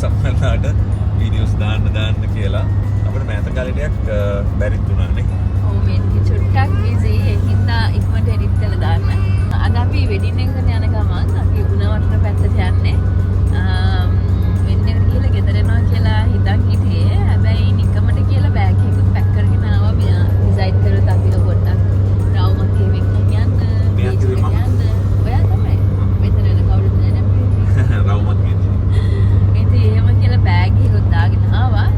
සම්මන්නාට videos දාන්න කියලා අපිට මෑත කාලෙටයක් බැරිත් වුණානේ. ඔව් මේක චුට්ටක් බිසි ඒ හින්දා ඉක්මනට එඩිට් කරලා දාන්න. අද අපි වෙඩින් එකට යන ගමන් අපි ගුණවර්ධන පැත්තට යන්නේ. වෙඩින් එකට ගිහලා ගෙදර එනවා කියලා හිතන් හිටියේ. හැබැයි නිකමට කියලා බෑග් එකකුත් පැක් කරගෙන ආවා. මෙයා ඩිසයිඩ් කරලා අපි පොඩ්ඩක් රවුමක් ගෙවෙන්න යන්න. මෙයා කිව්වේ මම. ඔයා තමයි. මෙතන එන කවුරුත් නැහැ නේ. රවුමක් ගෙන්නේ. ඉතින් එහෙම කියලා බෑග් එකකුත් දාගෙන ආවා.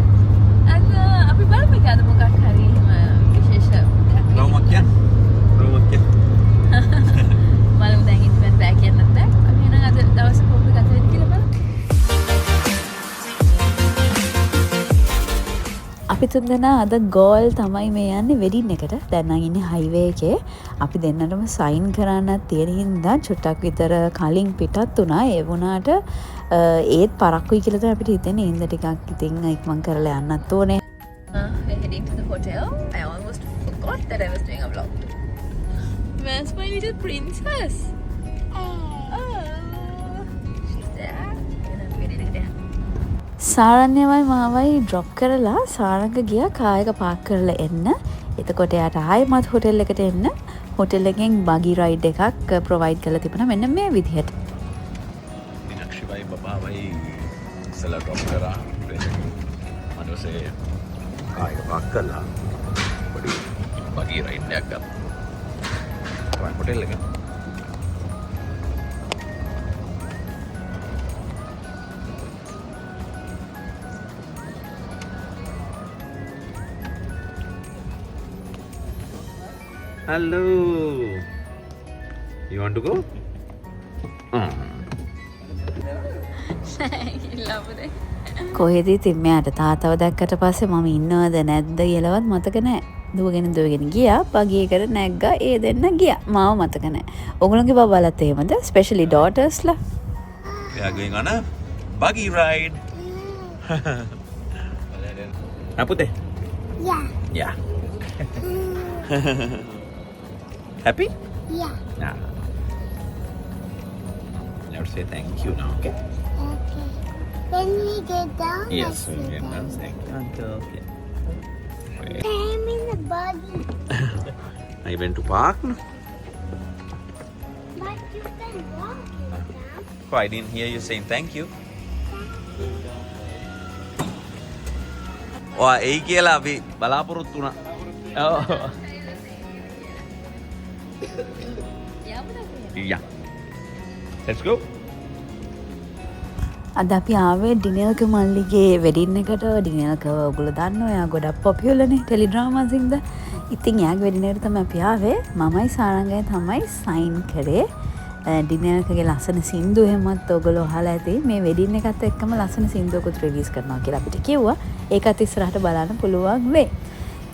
අද අපි බලමු කද මොකක් හරි විශේෂ රවුමක් බලමු දැන් ඉතින් බෑග් එකක් නැත්නම් අපි එහෙනම් අද දවසේ කොහොමද ගත වෙන්නේ කියලා බලමු. අපි තුන්දෙනා අද ගෝල් තමයි මේ යන්නේ වෙඩින් එකට. දැන් නම් ඉන්නේ හයිවේ එකේ. අපි දෙන්නටම සයින් කරන්නත් තියෙන හින්දා චුට්ටක් විතර කලින් පිටත් වුණා. ඒ වුණාට ඒත් පරක්කුයි කියලා තමයි අපිට හිතෙන්නේ. ඉඳ ටිකක් ඉතින් ඉක්මන් කරලා යන්නත් ඕනේ. We're heading to the hotel. I almost forgot that I was doing a vlog. Where's my little princess? She's there. සාරණ්‍යවයි මාවයි ඩ්‍රොප් කරලා සාරංග ගියා කායක පාක් කරලා එන්න. එතකොට එයාට ආයෙමත් හොටෙල් එකට එන්න. හොටෙල් එකෙන් බගි රයිඩ් එකක් ප්‍රොවයිඩ් කරලා තිබුණා මෙන්න මේ විදිහට. මීනාක්ෂිවයි බබාවයි ඉස්සලා ඩ්‍රොප් කරා. මනෝසේ කායක පාක් කරලා පොඩි බගි රයිඩ් එකක් ගත්තා. හොටෙල් එක. Hello. You want to go? කොහෙද ඉතින් මෙයාට තාත්තව දැක්කට පස්සේ මම ඉන්නවද නැද්ද කියලාවත් මතක නැහැ. දුවගෙන ගියා. බගියකට නැග්ගා. ඒ දෙන්න ගියා. මාව මතක නැහැ. ඔයගොල්ලෝගේ බබාලත් එහෙමද? Especially daughtersලා. We are going on a buggy ride. Apute? Yeah. Yeah. Happy? Yeah. Yeah. Let's say thank you now, okay? Okay. When we get down, Yes, let's we sit can down. dance. Thank you, uncle. Okay. I'm in the body. I went to park. No? But you can walk it down. Oh, I didn't hear you saying thank you. ඔය ඒ කියලා අපි බලාපොරොත්තු වුණා. ඔව්. Yeah. Let's go. අද අපි ආවේ ඩිනල්ක මල්ලිගේ wedding එකට. ඩිනල්ක ඔයගොල්ලෝ දන්නවා එයා ගොඩක් පොපියුලර්නේ ටෙලිඩ්‍රාමාස් හින්දා. ඉතින් එයාගේ වෙඩින් එකට තමයි අපි ආවේ. මමයි සාරංගයි තමයි සයින් කරේ. ඩිනල්කගේ ලස්සන සින්දු එහෙමත් ඔයගොල්ලෝ අහලා ඇති. මේ වෙඩින් එකත් එක්කම ලස්සන සින්දුවකුත් රිලීස් කරනවා කියලා අපිට කිව්වා. ඒකත් ඉස්සරහට බලන්න පුළුවන් වෙයි.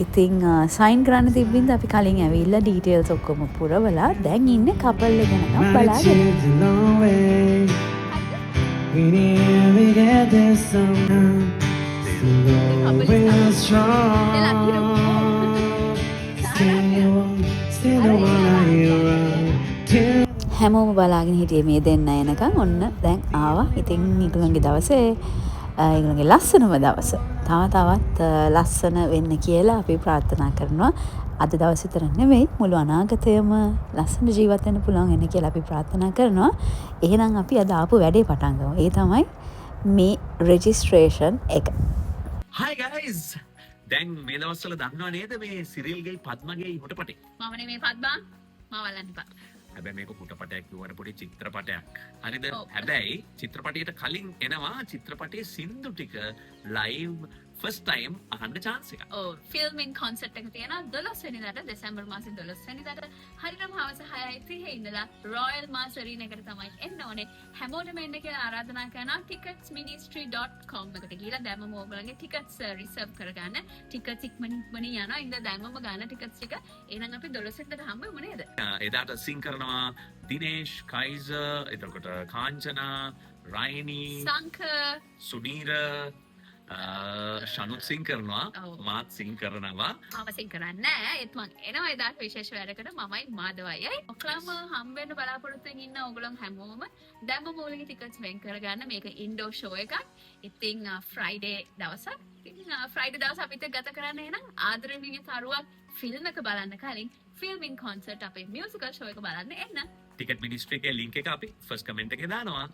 ඉතින් සයින් කරන්න තිබ්බින්ද අපි කලින් ඇවිල්ලා ඩීටේල්ස් ඔක්කොම පුරවලා දැන් ඉන්නේ කපල් එක ගැන බලාගෙන. We never get this somehow. Going on strong. Still the one I hear. හැමෝම බලාගෙන හිටියේ මේ දෙන්න එනකන්. ඔන්න දැන් ආවා. ඉතින් ඊගොල්ලන්ගේ දවසේ ඊගොල්ලන්ගේ ලස්සනම දවස. තවත් ලස්සන වෙන්න කියලා අපි ප්‍රාර්ථනා කරනවා. අද දවස් විතර නෙවෙයි මුළු අනාගතයම ලස්සන ජීවත් වෙන්න පුළුවන් වෙන්න කියලා අපි ප්‍රාර්ථනා කරනවා. එහෙනම් අපි අද ආපු වැඩේ පටන් ගමු. ඒ තමයි මේ රෙජිස්ට්‍රේෂන් එක. Hi guys. දැන් මේ දවස්වල දන්නව නේද මේ සිරිල්ගේ පද්මගේ හොටපටේ? මම නෙමෙයි පද්මා. මම වලන්න එපා. හැබැයි මේක හොටපටයක් කිව්වට පොඩි චිත්‍රපටයක්. හරිද? හැබැයි චිත්‍රපටයට කලින් එනවා චිත්‍රපටයේ සින්දු ටික live first time අහන්න chance එක. ඔව් ෆිල්මින් කොන්සර්ට් එක තියෙනවා 12 වෙනිදාට දෙසැම්බර් මාසේ 12 වෙනිදාට හරියටම හවස 6:30 ඉඳලා රොයල් මාස් අරීනා එකට තමයි එන්න ඕනේ. හැමෝටම එන්න කියලා ආරාධනා කරනවා. ticketsministry.com එකට ගිහලා දැම්මම ඕගොල්ලන්ගේ ටිකට්ස් රිසර්ව් කරගන්න. ටිකට්ස් ඉක්මනින් යනවා. ඉඳ දැම්මම ගන්න ටිකට්ස් ටික. එහෙනම් අපි 12 වෙනිදාට හම්බ වෙමු නේද? එදාට සිං කරනවා දිනේෂ්, කයිසර්, එතකොට කාංචනා, රයිනි, සංක සුනීර, ෂනුත් සිං කරනවා ඔව්. මාත් සිං කරනවා. අවසින් කරන්නේ නැහැ. ඒත් මං එනවා එදාට විශේෂ වැඩකට මමයි මාදවයි. ඔක්කොම හම් වෙන්න බලාපොරොත්තුෙන් ඉන්න ඕගොල්ලෝ හැමෝම දැම්ම මූලික ටිකට්ස් වෙන් කරගන්න. මේක ඉන්ඩෝර් ෂෝ එකක්. ඉතින් ෆ්‍රයිඩේ දවසක්. ඉතින් ෆ්‍රයිඩේ දවස් අපිට ගත කරන්න එහෙනම් ආදරණීය තරුවක් ෆිල්ම් එක බලන්න කලින් ෆිල්මින් කොන්සර්ට් අපේ මියුසිකල් ෂෝ එක බලන්න එන්න. ටිකට් මිනිස්ට්‍රි එකේ ලින්ක් එක අපි ෆස්ට් කමෙන්ට් එකේ දානවා.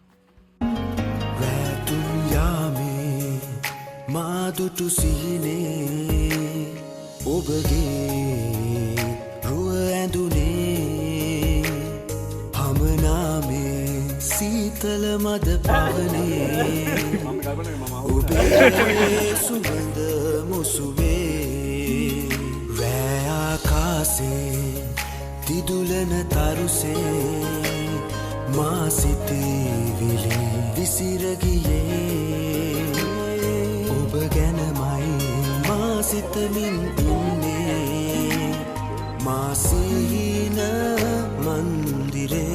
රැතුයාමේ මාදුටු සිහිනේ ඔබගේ රුව ඇඳුනේ හමනාමේ සීතල මද පවනේ ඔබේ සුවඳ මුසුවේ රෑආකාසේ තිදුලන තරුසේ මා සිතේ විසිරගියේ ඔබ ගැනමයි මා සිතමින් ඉන්නේ මා සිහින මන්දිරේ.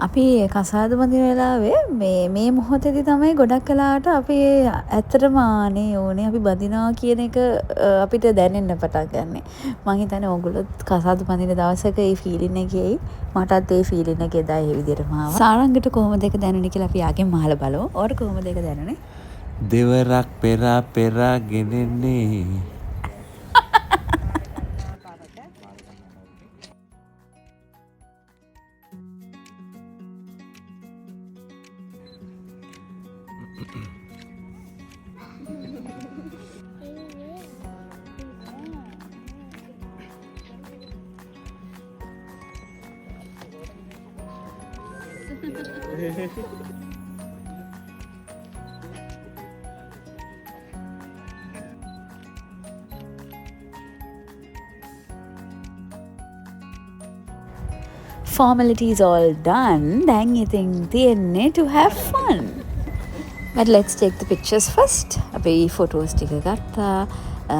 අපි කසාද බඳින වෙලාවේ මේ මොහොතේදී තමයි ගොඩක් කලාවට අපි ඇත්තටම ආනේ ඕනේ අපි බඳිනවා කියන එක අපිට දැනෙන්න පටන් ගන්නෙ. මම හිතන්නේ ඕගොල්ලොත් කසාද බඳින දවසක ඒ ෆීලින් එකේ මටත් ඒ ෆීලින් එක එදා ඒ විදිහටම ආවා. සාරංගට කොහොමද ඒක දැනුනේ කියලා අපි ආගෙන් අහලා බලමු. ඔයාට කොහොමද ඒක දැනුනේ? දෙවරක් පෙරා ගෙනෙන්නේ Formalities all done. දැන් ඉතින් තියෙන්නේ to have fun. But let's take the pictures first. අපේ photos ටික ගත්තා.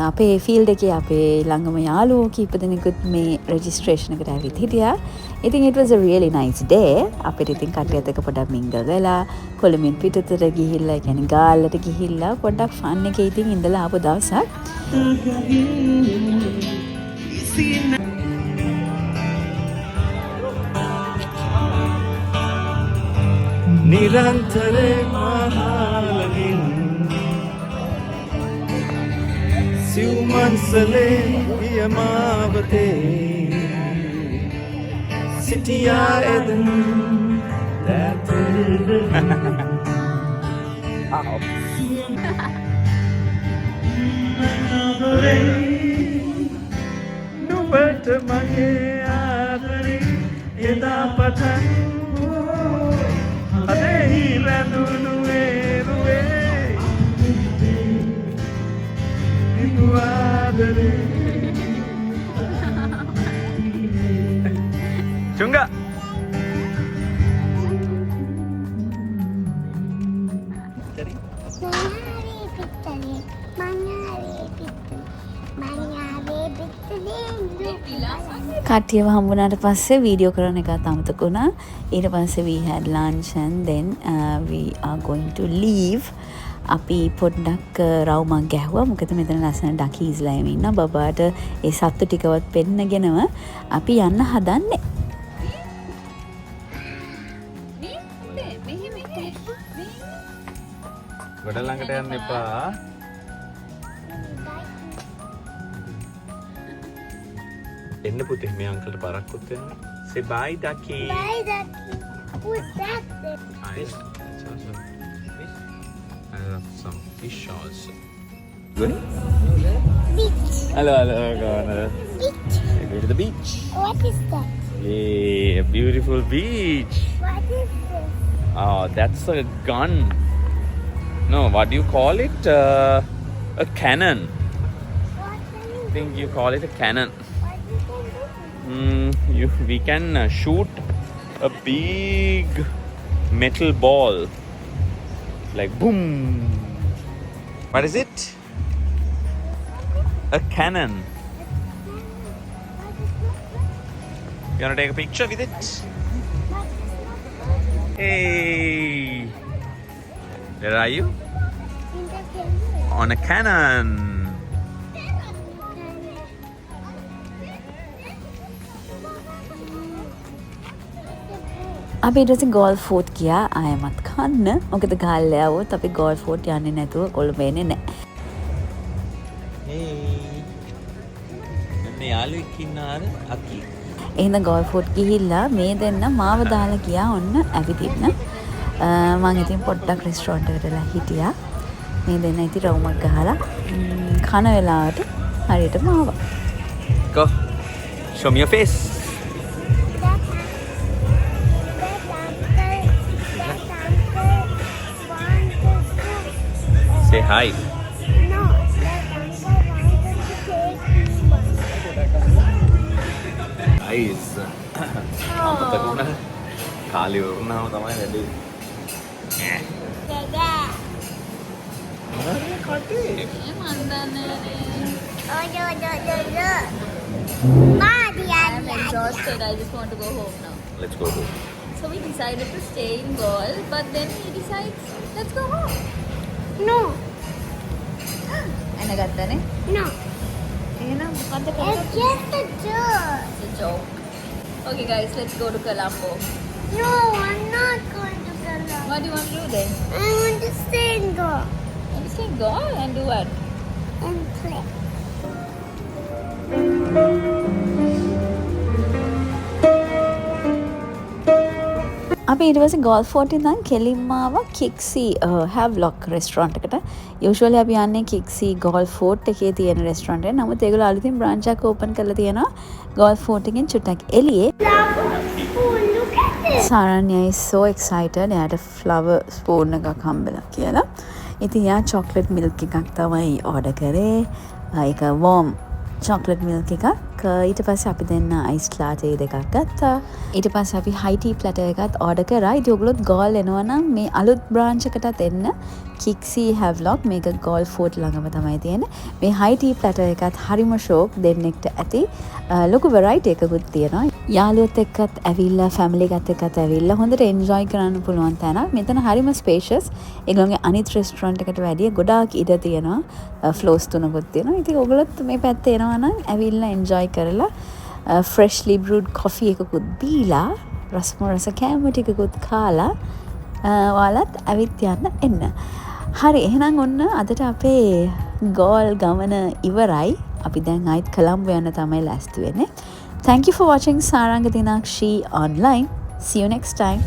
අපේ field එකේ අපේ ළඟම යාළුවෝ කීප දෙනෙකුත් මේ registration එකට ඇවිත් හිටියා. ඉතින් it was a really nice day. අපිට ඉතින් කට්ටියත් එක්ක පොඩ්ඩක් mingle වෙලා කොළඹින් පිටතට ගිහිල්ලා ඒ කියන්නේ ගාල්ලට ගිහිල්ලා පොඩ්ඩක් fun එකේ ඉතින් ඉඳලා ආපු දවසක්. නිරන්තරේ මහලගින් සිව්මන්සලේ පියමාවතේ සිටියා එදන් නුඹට මගේ ආදරේ එදා පටන් අදෙහි රැඳුණු වේරුවේ හිතු ආදරේ චුංගා කට්ටියව හම්බුනාට පස්සේ වීඩියෝ කරන එකත් අමතක වුණා. ඊට පස්සේ we had lunch and then we are going to leave. අපි පොඩ්ඩක් රවුමක් ගැහුවා. මොකද මෙතන ලස්සන ඩකීස්ලා එමු ඉන්න බබාට ඒ සත්තු ටිකවත් පෙන්නගෙනම අපි යන්න හදන්නේ. ගොඩ ළඟට යන්න එපා. එන්න පුතේ මේ අංකල්ට බරක්කුත් වෙන්න. Say bye ducky. Bye, Ducky. Who's that? Fish. I have some fish also. Good? Beach. Hello. Go on. Beach. Go to the beach. What is that? Yeah, a beautiful beach. What is this? Oh, that's a gun. No, what do you call it? A cannon. What can you I think you call it a cannon. What you can do? We can shoot a big metal ball. Like boom. What is it? A cannon. You want to take a picture with it? Hey. Where are you? In the canyon. On a cannon. අපි ඊට පස්සේ goal fort ගියා ආයෙමත් කන්න. මොකද ගාල්ල ආවොත් අපි goal fort යන්නේ නැතුව කොළඹ එන්නේ නැහැ. Hey. මෙන්න යාළුවෙක් ඉන්නාර අකි. එහෙනම් ගෝල් ෆෝට් ගිහිල්ලා මේ දෙන්න මාව දාලා ගියා ඔන්න ඇවිදින්න. මම ඉතින් පොඩ්ඩක් රෙස්ටෝරන්ට් එකටලා හිටියා. මේ දෙන්න ඉතින් රවුමක් ගහලා කන වෙලාවට හරියටම ආවා. Go. Show me your face. Say hi. No, that uncle wanted to take me one. Nice. අමතක වුණා. කාලේ වුණාම තමයි වැඩි. Dada. කටේ. Oh, do. Mommy, I'm exhausted. I just want to go home now. Let's go home. So we decided to stay in Gaul, but then he decides, let's go home. No, And I got that, eh? no. It's just a joke. It's a joke. Okay, guys, let's go to Colombo. No, I'm not going to Colombo. What do you want to do then? I want to stay in Go Want to stay Gaul and do what? and play. අපි ඊට පස්සේ goal fort ඉඳන් කෙලින්ම ආවා කික්සි Havelock restaurant එකට. යූෂුවලි අපි යන්නේ කික්සි goal fort එකේ තියෙන රෙස්ටෝරන්ට් එකට. නමුත් ඒගොල්ලෝ අලුතින් බ්‍රාන්ච් එකක් ඕපන් කරලා තියෙනවා ගෝල් ෆෝට් එකෙන් චුට්ටක් එළියේ. Oh, look at this. සාරන්‍ය is so excited. එයාට ෆ්ලවර් ස්පූන් එකක් හම්බෙලා කියලා. ඉතින් එයා චොක්ලට් මිල්ක් එකක් තමයි ඕඩර් කරේ. ඒක වෝම් චොක්ලට් මිල්ක් එකක්. ඊට පස්සේ අපි දෙන්න අයිස් ලාටේ දෙකක් ගත්තා. ඊට පස්සේ අපි හයි ටී ප්ලැටර් එකත් ඕඩර් කරා. ඉතින් ඔයගොල්ලොත් ගෝල් එනවා නම් මේ අලුත් බ්‍රාන්ච් එකටත් එන්න. කික්සි හැව්ලොක් මේක ගෝල් ෆෝට් ළඟම තමයි තියෙන්නේ. මේ හයි ටී ප්ලැටර් එකත් හරිම ෂෝක් දෙන්නෙක්ට ඇති. ලොකු වෙරයිටි එකකුත් තියෙනවා. යාළුවොත් එක්කත් ඇවිල්ලා ෆැමිලි එකත් එක්කත් ඇවිල්ලා හොඳට එන්ජොයි කරන්න පුළුවන් තැනක්. මෙතන හරිම ස්පේෂස්. ඒගොල්ලෝගේ අනිත් රෙස්ටෝරන්ට් එකට වැඩිය ගොඩාක් ඉඩ තියෙනවා. ෆ්ලෝස් තුනකුත් තියෙනවා. ඉතින් ඔයගොල්ලොත් මේ පැත්තේ එනවා නම් ඇවිල්ලා එන්ජොයි කරලා ෆ්‍රෙෂ්ලි බ්‍රූඩ් කොෆි එකකුත් බීලා රසම රස කෑම ටිකකුත් කාලා ඔයාලත් ඇවිත් යන්න එන්න. හරි එහෙනම් ඔන්න අදට අපේ ගෝල් ගමන ඉවරයි. අපි දැන් ආයිත් කොළඹ යන්න තමයි ලෑස්ති වෙන්නේ. Thank you for watching Saranga Dinakshi online. See you next time.